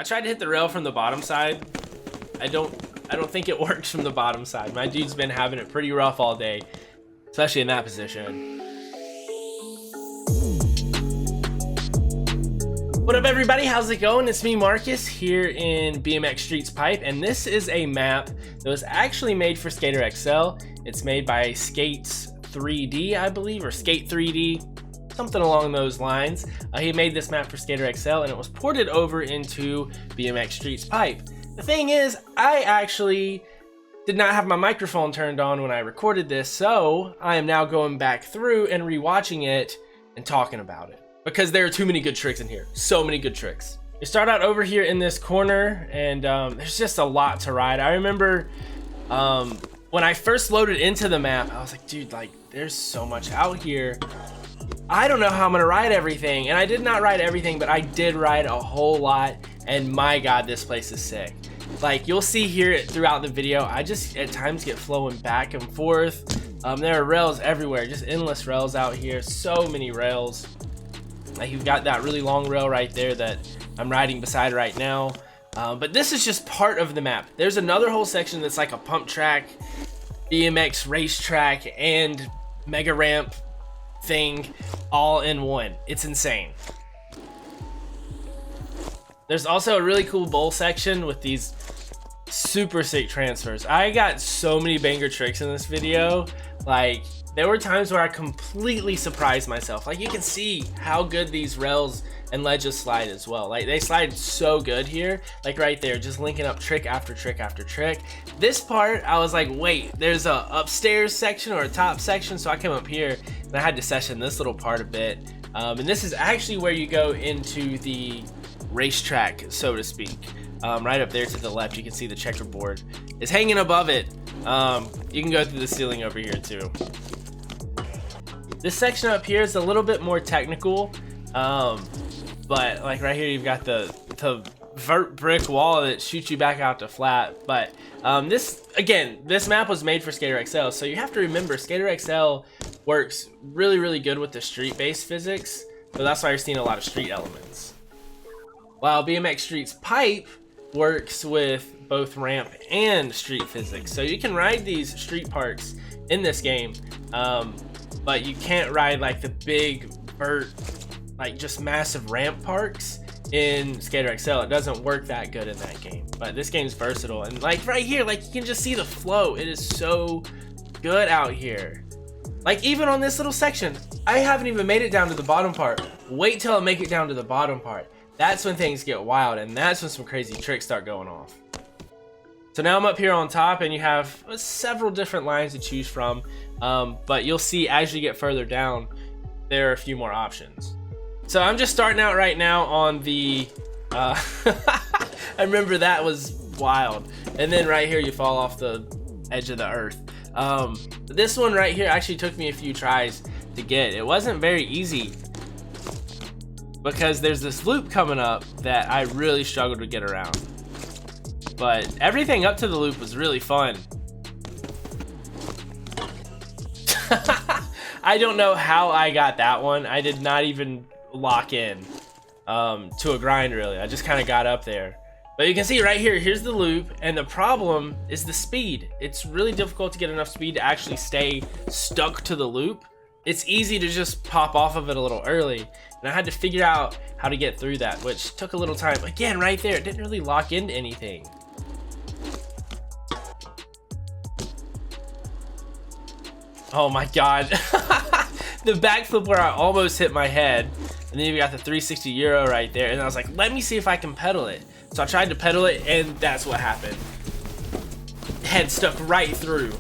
I tried to hit the rail from the bottom side. I don't think it works from the bottom side. My dude's been having it pretty rough all day, especially in that position. What up, everybody? How's it going? It's me, Marcus, here in BMX Streets Pipe, and this is a map that was actually made for Skater XL. It's made by Skates 3D, I believe, or Skate 3D, something along those lines. He made this map for Skater XL, and it was ported over into BMX Streets Pipe. The thing is, I actually did not have my microphone turned on when I recorded this, so I am now going back through and rewatching it and talking about it. Because there are too many good tricks in here. So many good tricks. You start out over here in this corner, and there's just a lot to ride. I remember when I first loaded into the map, I was like, dude, like, there's so much out here. I don't know how I'm gonna ride everything. And I did not ride everything, but I did ride a whole lot. And my God, this place is sick. Like, you'll see here throughout the video, I just at times get flowing back and forth. There are rails everywhere, just endless rails out here. So many rails. Like, you've got that really long rail right there that I'm riding beside right now. But this is just part of the map. There's another whole section that's like a pump track, BMX racetrack, and mega ramp thing all in one. It's insane. There's also a really cool bowl section with these super sick transfers. I got so many banger tricks in this video. Like, there were times where I completely surprised myself. Like, you can see how good these rails and ledges slide as well. Like, they slide so good here. Like right there, just linking up trick after trick after trick. This part, I was like, wait, there's a upstairs section or a top section. So I came up here and I had to session this little part a bit. And this is actually where you go into the racetrack, so to speak. Right up there to the left, you can see the checkerboard is hanging above it. You can go through the ceiling over here too. This section up here is a little bit more technical, but like right here you've got the vert brick wall that shoots you back out to flat. But this map was made for Skater XL, so you have to remember Skater XL works really good with the street-based physics, so that's why you're seeing a lot of street elements. While BMX Streets Pipe works with both ramp and street physics, so you can ride these street parks in this game, but you can't ride like the big vert, like just massive ramp parks in Skater XL. It doesn't work that good in that game, but this game's versatile. And like right here, like you can just see the flow. It is so good out here. Like even on this little section, I haven't even made it down to the bottom part. Wait till I make it down to the bottom part. That's when things get wild, and that's when some crazy tricks start going off. So now I'm up here on top, and you have several different lines to choose from, but you'll see as you get further down, there are a few more options. So I'm just starting out right now on the, I remember that was wild. And then right here, you fall off the edge of the earth. This one right here actually took me a few tries to get. It wasn't very easy, because there's this loop coming up that I really struggled to get around. But everything up to the loop was really fun. I don't know how I got that one. I did not even lock in to a grind, really. I just kind of got up there. But you can see right here, here's the loop, and the problem is the speed. It's really difficult to get enough speed to actually stay stuck to the loop. It's easy to just pop off of it a little early, and I had to figure out how to get through that, which took a little time. Again, right there, it didn't really lock into anything. Oh my God. The backflip where I almost hit my head, and then you got the 360 Euro right there, and I was like, let me see if I can pedal it. So I tried to pedal it, and that's what happened. Head stuck right through.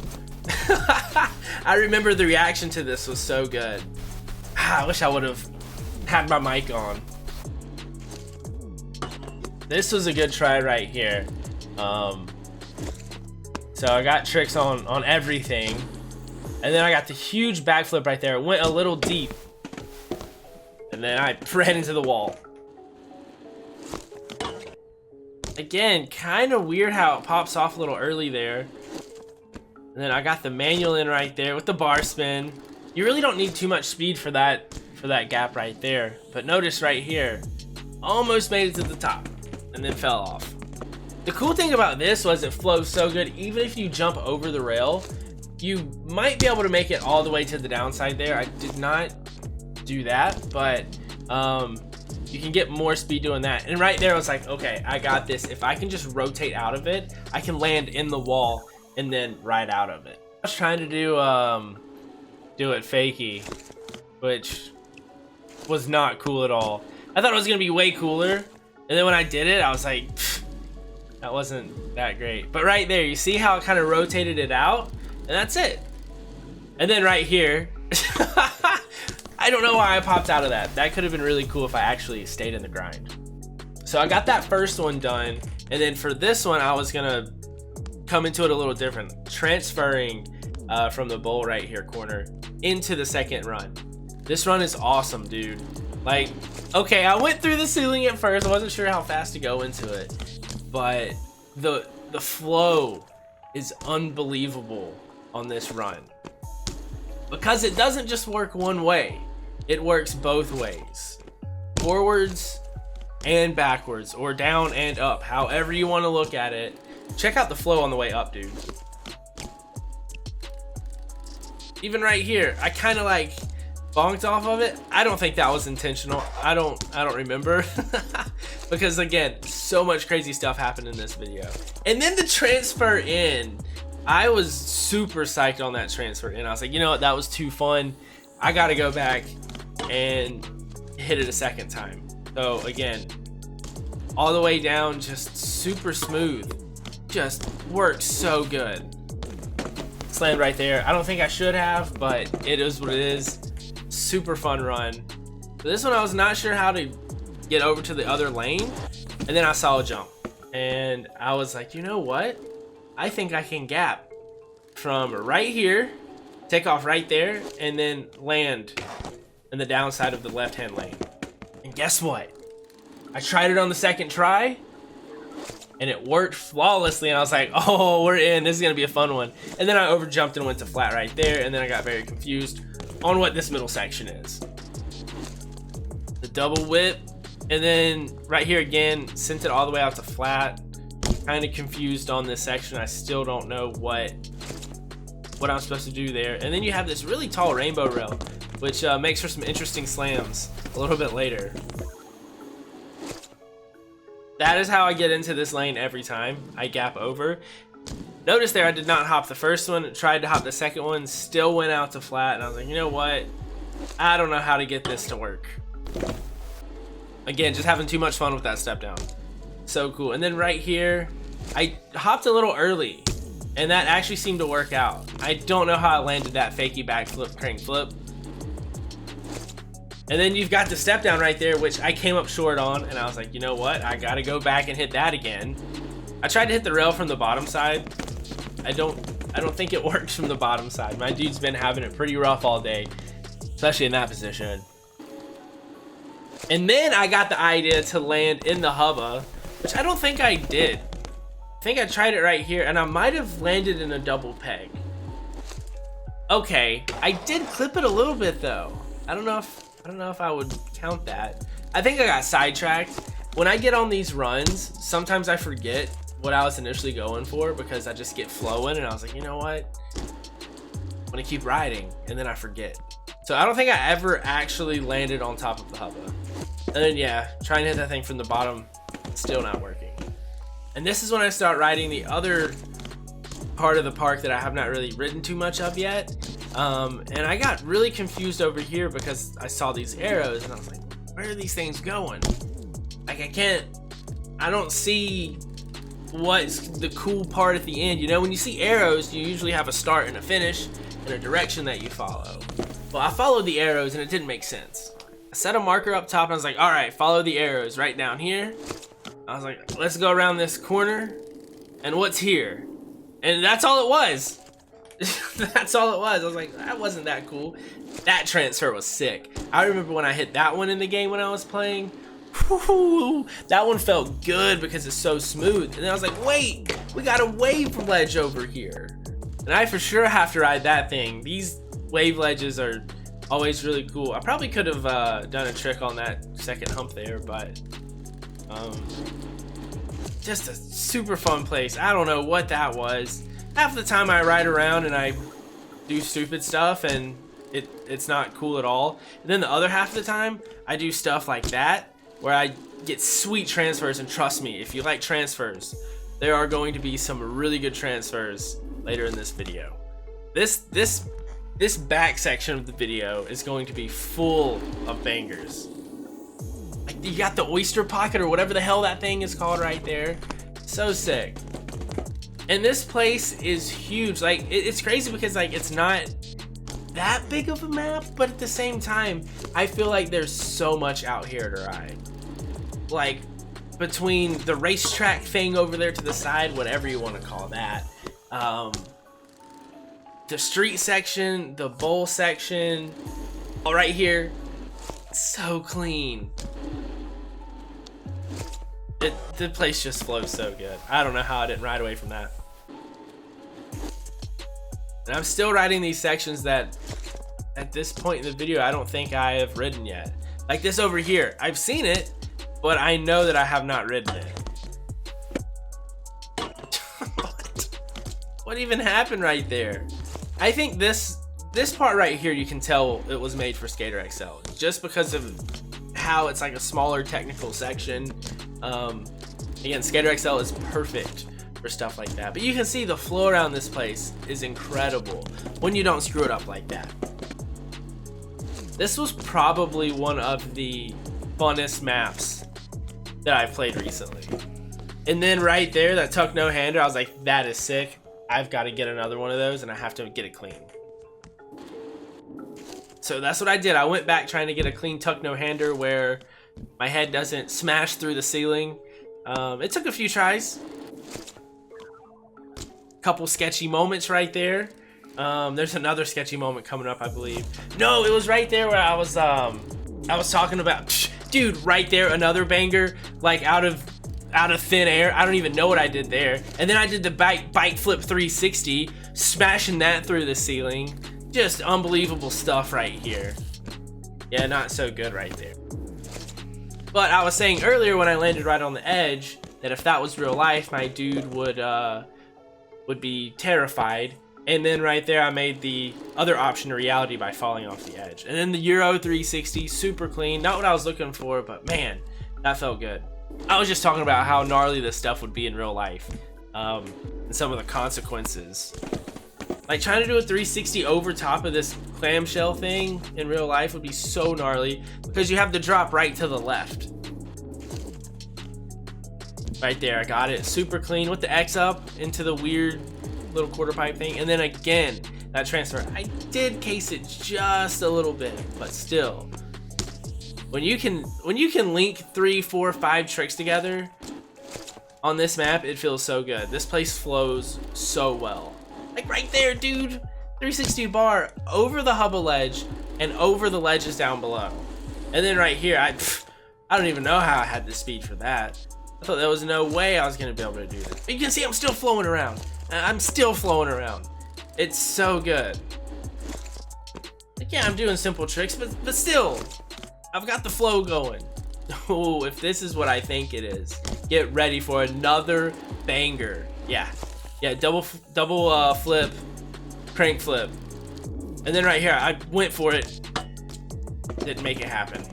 I remember the reaction to this was so good. I wish I would have had my mic on. This was a good try right here. So I got tricks on everything. And then I got the huge backflip right there. It went a little deep. And then I ran into the wall. Again, kind of weird how it pops off a little early there. And then I got the manual in right there with the bar spin. You really don't need too much speed for that gap right there. But notice right here, almost made it to the top. and then fell off. The cool thing about this was it flows so good. Even if you jump over the rail, you might be able to make it all the way to the downside there. I did not do that, but you can get more speed doing that. And right there I was like, okay, I got this. If I can just rotate out of it, I can land in the wall and then ride out of it. I was trying to do it fakey, which was not cool at all. I thought it was gonna be way cooler, and then when I did it, I was like, that wasn't that great. But right there, you see how it kind of rotated it out, and that's it. And then right here, I don't know why I popped out of that. That could have been really cool if I actually stayed in the grind. So I got that first one done, and then for this one, I was gonna come into it a little different, transferring from the bowl right here corner into the second run. This run is awesome, dude. Like, okay, I went through the ceiling at first. I wasn't sure how fast to go into it, but the flow is unbelievable on this run because it doesn't just work one way. It works both ways, forwards and backwards, or down and up, however you want to look at it. Check out the flow on the way up, dude. Even right here, I kind of like bonked off of it. I don't think that was intentional. I don't remember because again, so much crazy stuff happened in this video. And then the transfer in, I was super psyched on that transfer in. I was like, you know what, that was too fun. I gotta go back and hit it a second time. So again, all the way down, just super smooth, just worked so good. Slammed right there. I don't think I should have, but it is what it is. Super fun run. So this one I was not sure how to get over to the other lane, and then I saw a jump and I was like, you know what, I think I can gap from right here, take off right there, and then land in the downside of the left hand lane. And guess what, I tried it on the second try and it worked flawlessly, and I was like, oh, we're in, this is gonna be a fun one. And then I over jumped and went to flat right there, and then I got very confused on what this middle section is. The double whip, and then right here again, sent it all the way out to flat. Kind of confused on this section. I still don't know what I'm supposed to do there. And then you have this really tall rainbow rail, which makes for some interesting slams a little bit later. That is how I get into this lane every time. I gap over. Notice there, I did not hop the first one, tried to hop the second one, still went out to flat, and I was like, you know what? I don't know how to get this to work. Again, just having too much fun with that step down. So cool. And then right here, I hopped a little early, and that actually seemed to work out. I don't know how I landed that fakey backflip, crank flip. And then you've got the step down right there, which I came up short on, and I was like, you know what? I gotta go back and hit that again. I tried to hit the rail from the bottom side. I don't think it works from the bottom side. My dude's been having it pretty rough all day, especially in that position. And then I got the idea to land in the hubba, which I don't think I did. I think I tried it right here, and I might have landed in a double peg. Okay, I did clip it a little bit though. I don't know if I would count that. I think I got sidetracked. When I get on these runs, sometimes I forget what I was initially going for because I just get flowing, and I was like, you know what? I'm gonna keep riding, and then I forget. So I don't think I ever actually landed on top of the hubba. And then yeah, trying to hit that thing from the bottom, still not working. And this is when I start riding the other part of the park that I have not really ridden too much of yet. And I got really confused over here because I saw these arrows and I was like, where are these things going? Like I don't see what's the cool part at the end. You know, when you see arrows, you usually have a start and a finish and a direction that you follow. Well, I followed the arrows and it didn't make sense. I set a marker up top and I was like, all right, follow the arrows right down here. I was like, let's go around this corner, and what's here? And that's all it was. That's all it was. I was like, that wasn't that cool. That transfer was sick. I remember when I hit that one in the game when I was playing. Whoo, that one felt good because it's so smooth. And then I was like, wait, we got a wave ledge over here. And I for sure have to ride that thing. These wave ledges are always really cool. I probably could have done a trick on that second hump there, but just a super fun place. I don't know what that was. Half the time I ride around and I do stupid stuff and it's not cool at all. And then the other half of the time I do stuff like that where I get sweet transfers, and trust me, if you like transfers, there are going to be some really good transfers later in this video. This back section of the video is going to be full of bangers. Like, you got the oyster pocket or whatever the hell that thing is called right there. So sick. And this place is huge. Like, it's crazy because like it's not that big of a map, but at the same time I feel like there's so much out here to ride. Like, between the racetrack thing over there to the side, whatever you want to call that, the street section, the bowl section, all right here, so clean. The place just flows so good. I don't know how I didn't ride away from that. And I'm still riding these sections that at this point in the video I don't think I have ridden yet. Like this over here, I've seen it, but I know that I have not ridden it. What even happened right there? I think this part right here, you can tell it was made for Skater XL, just because of how it's like a smaller technical section. Again, Skater XL is perfect for stuff like that, but you can see the flow around this place is incredible when you don't screw it up like that. This was probably one of the funnest maps that I've played recently. And then right there, that tuck no hander, I was like, that is sick. I've got to get another one of those and I have to get it clean. So that's what I did. I went back trying to get a clean tuck no hander where my head doesn't smash through the ceiling. It took a few tries. Couple sketchy moments right there. There's another sketchy moment coming up, I believe. No, it was right there where I was talking about, dude, right there, another banger, like out of thin air. I don't even know what I did there. And then I did the bike flip 360, smashing that through the ceiling. Just unbelievable stuff right here. Yeah, not so good right there. But I was saying earlier when I landed right on the edge that if that was real life, my dude would be terrified. And then right there, I made the other option a reality by falling off the edge. And then the Euro 360, super clean. Not what I was looking for, but man, that felt good. I was just talking about how gnarly this stuff would be in real life. And some of the consequences. Like trying to do a 360 over top of this clamshell thing in real life would be so gnarly because you have the drop right to the left. Right there, I got it. Super clean with the X up into the weird little quarter pipe thing, and then again that transfer. I did case it just a little bit, but still, when you can link 3, 4, 5 tricks together on this map, it feels so good. This place flows so well. Like right there, dude, 360 bar over the hubba ledge and over the ledges down below, and then right here, I don't even know how I had the speed for that. I thought there was no way I was gonna be able to do this. But you can see I'm still flowing around. I'm still flowing around. It's so good. Like, yeah, I'm doing simple tricks, but still, I've got the flow going. Oh, if this is what I think it is, get ready for another banger. Yeah, double flip, crank flip, and then right here, I went for it. Didn't make it happen.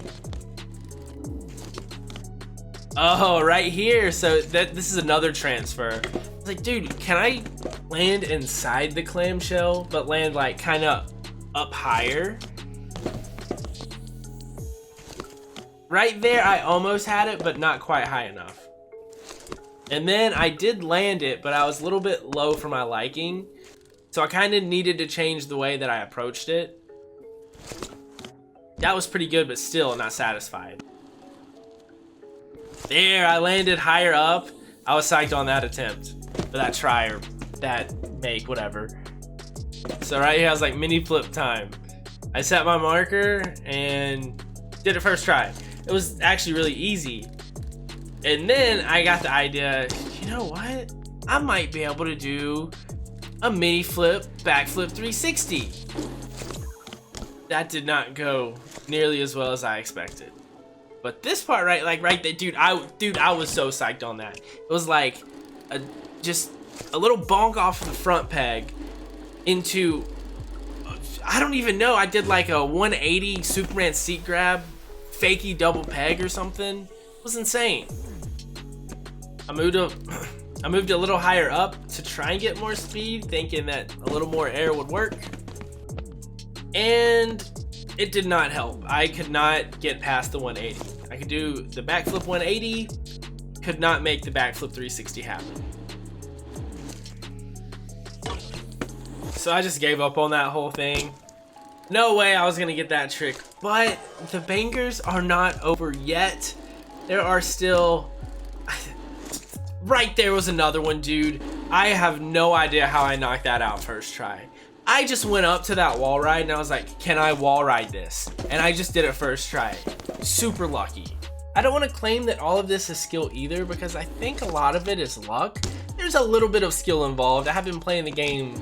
Oh, right here. So this is another transfer. It's like, dude, can I land inside the clamshell, but land like kind of up higher? Right there, I almost had it, but not quite high enough. And then I did land it, but I was a little bit low for my liking. So I kind of needed to change the way that I approached it. That was pretty good, but still not satisfied. There, I landed higher up. I was psyched on that attempt, or that try, or that make, whatever. So right here, I was like, mini flip time. I set my marker and did it first try. It was actually really easy. And then I got the idea, you know what? I might be able to do a mini flip, backflip 360. That did not go nearly as well as I expected. But this part right there, dude, I was so psyched on that. It was like just a little bonk off of the front peg into, I don't even know, I did like a 180 Superman seat grab, fakey double peg or something. It was insane. I moved a little higher up to try and get more speed, thinking that a little more air would work. And it did not help. I could not get past the 180. I could do the backflip 180, could not make the backflip 360 happen. So I just gave up on that whole thing. No way I was gonna get that trick. But the bangers are not over yet. There are still... Right there was another one, dude. I have no idea how I knocked that out first try. I just went up to that wall ride and I was like, can I wall ride this? And I just did it first try. Super lucky. I don't want to claim that all of this is skill either, because I think a lot of it is luck. There's a little bit of skill involved. I have been playing the game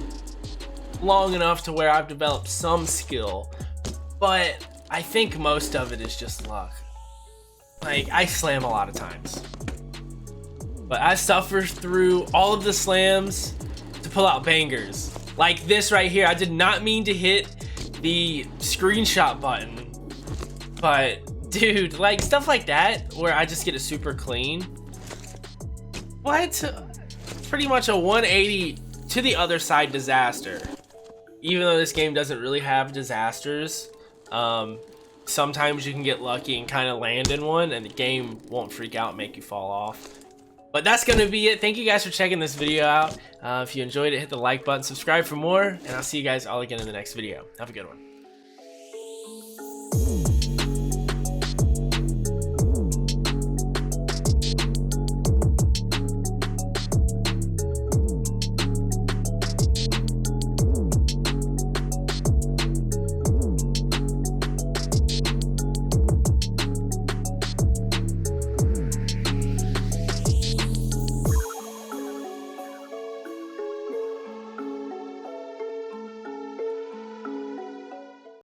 long enough to where I've developed some skill, but I think most of it is just luck. Like, I slam a lot of times, but I suffer through all of the slams to pull out bangers. Like this right here, I did not mean to hit the screenshot button, but dude, like stuff like that where I just get it super clean. What? Pretty much a 180 to the other side disaster. Even though this game doesn't really have disasters, sometimes you can get lucky and kind of land in one and the game won't freak out and make you fall off. But that's going to be it. Thank you guys for checking this video out. If you enjoyed it, hit the like button, subscribe for more, and I'll see you guys all again in the next video. Have a good one.